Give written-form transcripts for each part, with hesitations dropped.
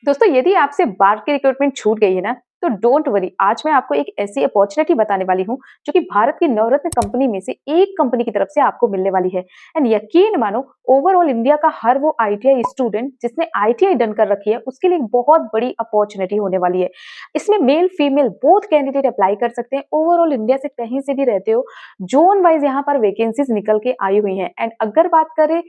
दोस्तों यदि आपसे बार की रिक्रूटमेंट छूट गई है ना, तो डोंट वरी। आज मैं आपको एक ऐसी अपॉर्चुनिटी बताने वाली हूँ जो कि भारत की नवरत्न कंपनी में से एक कंपनी की तरफ से आपको मिलने वाली है। एंड यकीन मानो, ओवरऑल इंडिया का हर वो आईटीआई स्टूडेंट जिसने आईटीआई डन कर रखी है उसके लिए एक बहुत बड़ी अपॉर्चुनिटी होने वाली है। इसमें male female both candidate apply कर सकते हैं। ओवरऑल इंडिया से कहीं से भी रहते हो, जोन वाइज यहाँ पर वैकेंसीज निकल के आई हुई हैं। एंड अगर बात करें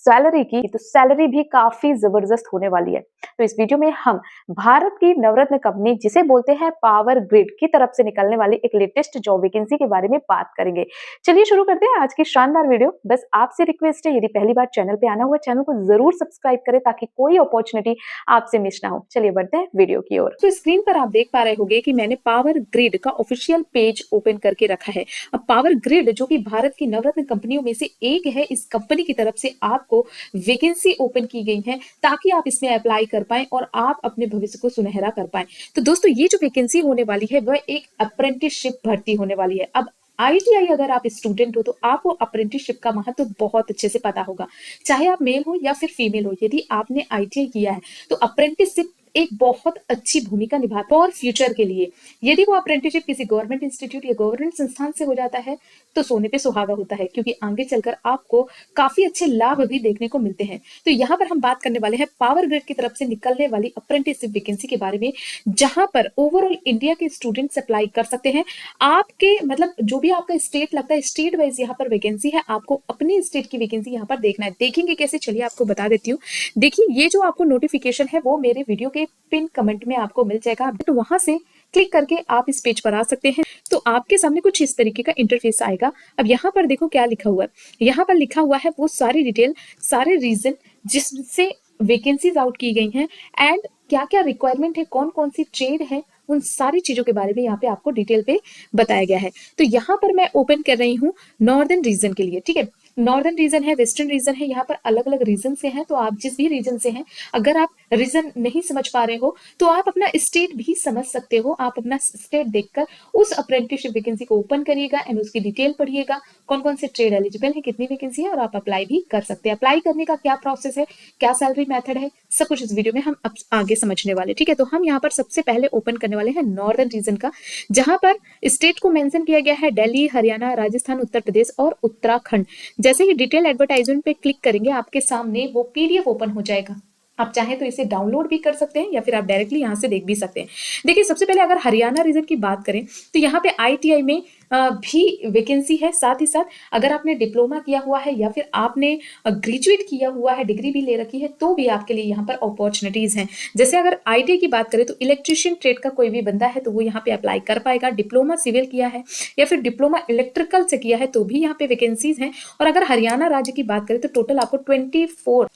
सैलरी की, तो सैलरी भी काफी जबरदस्त होने वाली है। तो इस वीडियो में हम भारत की नवरत्न कंपनी जिसे बोलते हैं पावर ग्रिड की तरफ से निकलने वाली एक लेटेस्ट जॉब वैकेंसी के बारे में बात करेंगे। चलिए शुरू करते हैं आज की शानदार वीडियो। बस आपसे रिक्वेस्ट है, यदि पहली बार चैनल पे आना हुआ, चैनल को जरूर सब्सक्राइब करें ताकि कोई अपॉर्चुनिटी आपसे मिस ना हो। चलिए बढ़ते हैं वीडियो की ओर। तो स्क्रीन पर आप देख पा रहे होंगे कि मैंने पावर ग्रिड का ऑफिशियल पेज ओपन करके रखा है। अब पावर ग्रिड जो कि भारत की नवरत्न कंपनियों में से एक है, इस कंपनी की तरफ से आपको वैकेंसी ओपन की गई है ताकि आप इसमें अप्लाई कर पाएं और आप अपने भविष्य को सुनहरा कर पाएं। तो दोस्तों ये जो वैकेंसी होने वाली है वह एक अप्रेंटिसशिप भर्ती होने वाली है। अब आईटीआई अगर आप स्टूडेंट हो तो आपको अप्रेंटिसशिप का महत्व बहुत अच्छे से पता होगा, चाहे आप मेल हो या फिर फीमेल हो। यदि आपने आईटीआई किया है तो अप्रेंटिसशिप एक बहुत अच्छी भूमिका निभाता है और फ्यूचर के लिए। यदि वो अप्रेंटिसशिप किसी गवर्नमेंट इंस्टीट्यूट या गवर्नमेंट संस्थान से हो जाता है तो सोने पे सुहागा होता है, क्योंकि आगे चलकर आपको काफी अच्छे लाभ भी देखने को मिलते हैं। तो यहाँ पर हम बात करने वाले हैं पावर ग्रिड की तरफ से निकलने वाली अप्रेंटिसशिप वैकेंसी के बारे में, जहां पर ओवरऑल इंडिया के स्टूडेंट्स अप्लाई कर सकते हैं। आपके मतलब जो भी आपका स्टेट लगता है, स्टेट वाइज यहाँ पर वैकेंसी है। आपको अपनी स्टेट की वैकेंसी यहाँ पर देखना है। देखेंगे कैसे, चलिए आपको बता देती हूँ। देखिए ये जो आपको नोटिफिकेशन है वो मेरे वीडियो के पिन कमेंट में आपको मिल जाएगा, तो वहां से क्लिक करके आप इस पेज पर आ सकते हैं। तो आपके सामने कुछ इस तरीके का इंटरफेस आएगा। अब यहाँ पर देखो क्या लिखा हुआ है। यहाँ पर लिखा हुआ है वो सारी डिटेल, सारे रीजन जिससे वैकेंसीज आउट की गई हैं एंड क्या क्या रिक्वायरमेंट है, कौन कौन सी ट्रेड है, उन सारी चीजों के बारे में यहाँ पे आपको डिटेल पे बताया गया है। तो यहाँ पर मैं ओपन कर रही हूँ नॉर्दर्न रीजन के लिए, ठीक है। नॉर्दर्न रीजन है, वेस्टर्न रीजन है, यहाँ पर अलग अलग रीजन से हैं। तो आप जिस भी रीजन से हैं, अगर आप रीजन नहीं समझ पा रहे हो तो आप अपना स्टेट भी समझ सकते हो। आप अपना स्टेट देखकर उस अप्रेंटिसशिप वैकेंसी को ओपन करिएगा एंड उसकी डिटेल पढ़िएगा, कौन कौन से ट्रेड एलिजिबल है, कितनी वैकेंसी है, और आप अप्लाई भी कर सकते हैं। अप्लाई करने का क्या प्रोसेस है, क्या सैलरी मेथड है, सब कुछ इस वीडियो में हम आगे समझने वाले, ठीक है। तो हम यहाँ पर सबसे पहले ओपन करने वाले हैं नॉर्दर्न रीजन का, जहां पर स्टेट को मेंशन किया गया है दिल्ली, हरियाणा, राजस्थान, उत्तर प्रदेश और उत्तराखंड। जैसे ही डिटेल एडवर्टाइजमेंट पे क्लिक करेंगे आपके सामने वो पीडीएफ ओपन हो जाएगा। आप चाहें तो इसे डाउनलोड भी कर सकते हैं या फिर आप डायरेक्टली यहाँ से देख भी सकते हैं। देखिए सबसे पहले अगर हरियाणा रीजन की बात करें तो यहाँ पे आईटीआई में भी वैकेंसी है। साथ ही साथ अगर आपने डिप्लोमा किया हुआ है या फिर आपने ग्रेजुएट किया हुआ है, डिग्री भी ले रखी है, तो भी आपके लिए यहाँ पर अपॉर्चुनिटीज हैं। जैसे अगर आईटीआई की बात करें तो इलेक्ट्रिशियन ट्रेड का कोई भी बंदा है तो वो यहाँ पे अप्लाई कर पाएगा। डिप्लोमा सिविल किया है या फिर डिप्लोमा इलेक्ट्रिकल से किया है तो भी यहाँ पे वैकेंसीज हैं। और अगर हरियाणा राज्य की बात करें तो टोटल आपको 24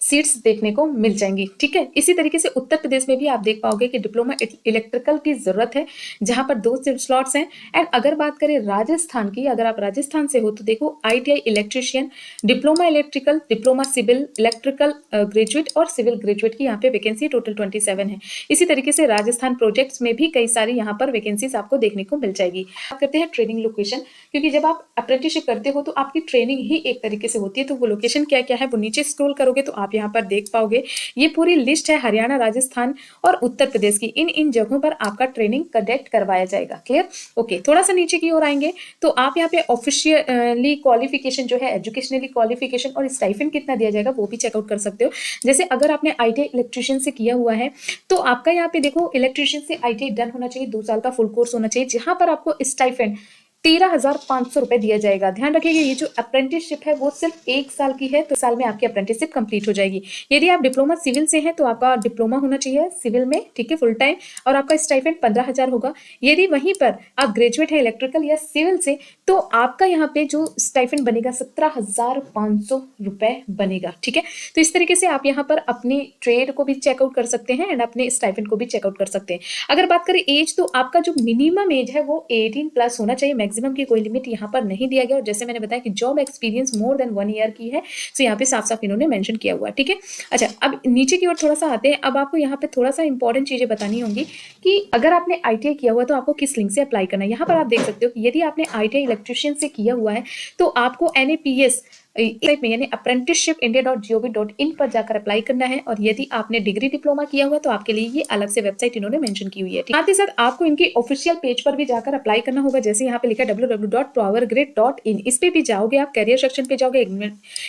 सीट्स देखने को मिल जाएंगी, ठीक है। इसी तरीके से उत्तर प्रदेश में भी आप देख पाओगे कि डिप्लोमा इलेक्ट्रिकल की जरूरत है, जहां पर 2 स्लॉट्स हैं। एंड अगर बात करें राजस्थान की, अगर आप राजस्थान से हो तो देखो ITI electrician, diploma electrical, diploma civil, electrical graduate और सिविल ग्रेजुएट की यहाँ पे वैकेंसी टोटल 27 है। इसी तरीके से राजस्थान प्रोजेक्ट्स में भी कई सारी यहाँ पर वैकेंसीज आपको देखने को मिल जाएगी। बात करते हैं ट्रेनिंग लोकेशन, क्योंकि जब आप अप्रेंटिसशिप करते हो तो आपकी ट्रेनिंग ही एक तरीके से होती है। तो वो लोकेशन क्या क्या है वो नीचे स्क्रॉल करोगे तो आप यहाँ पर देख पाओगे। ये पूरी लिस्ट है हरियाणा, राजस्थान और उत्तर प्रदेश की। इन इन जगहों पर आपका ट्रेनिंग कंडक्ट करवाया जाएगा। क्लियर? ओके, थोड़ा सा नीचे की ओर आएंगे तो आप यहाँ पे ऑफिशियली क्वालिफिकेशन जो है, एजुकेशनली क्वालिफिकेशन और स्टाइपेंड कितना दिया जाएगा वो भी चेकआउट कर सकते हो। जैसे अगर आपने आईटीआई इलेक्ट्रिशियन से किया हुआ है तो आपका यहाँ पे देखो इलेक्ट्रिशियन से आईटीआई डन होना चाहिए, 2 साल का फुल कोर्स होना चाहिए, जहां पर आपको स्टाइपेंड 13,500 रुपए दिया जाएगा। ध्यान रखिएगा ये जो अप्रेंटिसशिप है वो सिर्फ 1 साल की है, तो साल में आपकी अप्रेंटिसशिप कंप्लीट हो जाएगी। यदि आप डिप्लोमा सिविल से हैं तो आपका डिप्लोमा होना चाहिए सिविल में, ठीक है, फुल टाइम, और आपका स्टाइपेंड 15,000 होगा। यदि वहीं पर आप ग्रेजुएट है इलेक्ट्रिकल या सिविल से तो आपका यहाँ पे जो स्टाइपेंड बनेगा 17,500 रुपए बनेगा, ठीक है। तो इस तरीके से आप यहाँ पर अपनी ट्रेड को भी चेकआउट कर सकते हैं एंड अपने स्टाइपेंड को भी चेकआउट कर सकते हैं। अगर बात करें एज, तो आपका जो मिनिमम एज है वो 18+ होना चाहिए। मैक्सिमम की कोई लिमिट यहाँ पर नहीं दिया गया। और जैसे मैंने बताया कि job experience more than 1 year की है, तो यहाँ पे साफ साफ इन्होंने मेंशन किया हुआ है, ठीक है। अच्छा, अब नीचे की ओर थोड़ा सा आते हैं। अब आपको यहाँ पे थोड़ा सा इंपॉर्टेंट चीजें बतानी होंगी कि अगर आपने आईटीआई किया हुआ है तो आपको किस लिंक से अप्लाई करना है। यहाँ पर आप देख सकते हो कि यदि आपने आईटीआई इलेक्ट्रिशियन से किया हुआ है तो आपको एनएपीएस वेबसाइट में यानी apprenticeshipindia.gov.in पर जाकर अप्लाई करना है। और यदि आपने डिग्री डिप्लोमा किया हुआ तो आपके लिए ये अलग से वेबसाइट इन्होंने मेंशन की हुई है। साथ ही साथ आपको इनकी ऑफिशियल पेज पर भी जाकर अप्लाई करना होगा। जैसे यहाँ पे लिखा है www.powergrid.in, इस पे भी जाओगे आप, कैरियर सेक्शन पे जाओगे,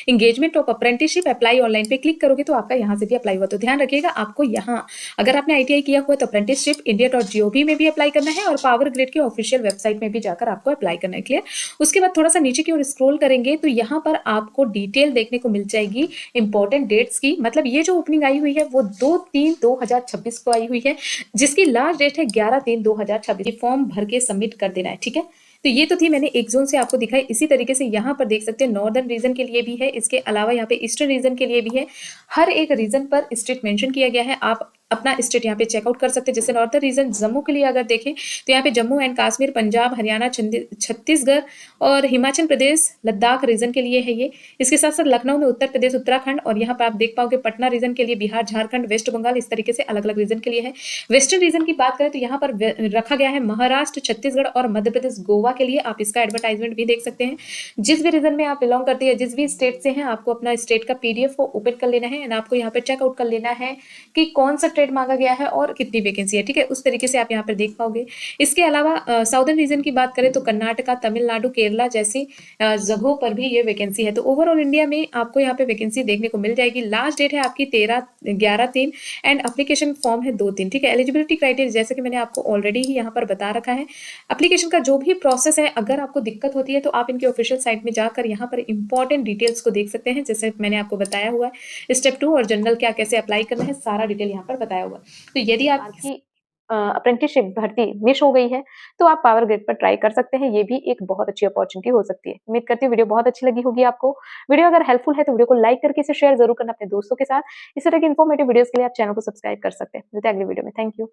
engagement of apprenticeship, apply online पे क्लिक करोगे तो आपका यहाँ से भी अप्लाई हुआ। तो ध्यान रखिएगा, आपको यहाँ अगर आपने ITI किया हुआ तो apprenticeshipindia.gov में भी अप्लाई करना है और पावर ग्रिड की ऑफिशियल वेबसाइट में भी जाकर आपको अप्लाई करना है। क्लियर? उसके बाद थोड़ा सा नीचे की ओर स्क्रॉल करेंगे तो यहाँ पर आपको डिटेल देखने को मिल जाएगी इंपॉर्टेंट डेट्स की। मतलब ये जो ओपनिंग आई हुई है वो 2/3/2026 को आई हुई है, जिसकी लास्ट डेट है 11/3/2026। फॉर्म भर के सबमिट कर देना है। ठीक है, तो ये तो थी मैंने एक जोन से आपको दिखाई। इसी तरीके से यहाँ पर देख सकते हैं नॉर्दर्न रीजन के लिए भी है, इसके अलावा यहाँ पे ईस्टर्न रीजन के लिए भी है। हर एक रीजन पर स्टेट मेंशन किया गया है, आप अपना स्टेट यहाँ पे चेकआउट कर सकते हैं। जैसे नॉर्दर्न रीजन जम्मू के लिए अगर देखें तो यहाँ पे जम्मू एंड कश्मीर, पंजाब, हरियाणा, छत्तीसगढ़ और हिमाचल प्रदेश, लद्दाख रीजन के लिए है ये। इसके साथ साथ लखनऊ में उत्तर प्रदेश, उत्तराखंड, और यहाँ पर आप देख पाओगे पटना रीजन के लिए बिहार, झारखंड, वेस्ट बंगाल, इस तरीके से अलग अलग रीजन के लिए है। वेस्टर्न रीजन की बात करें तो यहाँ पर रखा गया है महाराष्ट्र, छत्तीसगढ़ और मध्य प्रदेश, गोवा के लिए। आप इसका एडवर्टाइजमेंट भी देख सकते हैं। जिस भी रीजन में आप बिलोंग करते हैं, जिस भी स्टेट से हैं, आपको अपना स्टेट का PDF को ओपन कर लेना है एंड आपको यहाँ पे चेकआउट कर लेना है कि कौन सा ट्रेड मांगा गया है और कितनी वैकेंसी है। ठीक है, उस तरीके से आप यहाँ पर देख पाओगे। इसके अलावा साउदर्न रीजन की बात करें तो कर्नाटका, तमिलनाडु, केरला जैसी जगहों पर भी ये वैकेंसी है। तो ओवरऑल इंडिया में आपको यहाँ पे वैकेंसी देखने को मिल जाएगी। लास्ट डेट है आपकी 11/3 एंड एप्लीकेशन फॉर्म है 2/3। ठीक है, एलिजिबिलिटी क्राइटेरिया जैसे कि मैंने आपको ऑलरेडी ही यहाँ पर बता रखा है। एप्लीकेशन का जो भी प्रोसेस है, अगर आपको दिक्कत होती है तो आप इनकी ऑफिशियल साइट में जाकर यहाँ पर इंपॉर्टेंट डिटेल्स को देख सकते हैं। जैसे मैंने आपको बताया हुआ है स्टेप 2 और जनरल क्या कैसे अप्लाई करना है, सारा डिटेल यहाँ पर बताया हुआ। तो यदि आपकी अप्रेंटिसशिप भर्ती मिस हो गई है तो आप पावर ग्रिड पर ट्राई कर सकते हैं। ये भी एक बहुत अच्छी अपॉर्चुनिटी हो सकती है। उम्मीद करती हूँ वीडियो बहुत अच्छी लगी होगी आपको। वीडियो अगर हेल्पफुल है तो वीडियो को लाइक करके इसे शेयर जरूर करना अपने दोस्तों के साथ। इस तरह की इन्फॉर्मेटिव वीडियोस के लिए आप चैनल को सब्सक्राइब कर सकते हैं। मिलते हैं अगली वीडियो में। Thank you.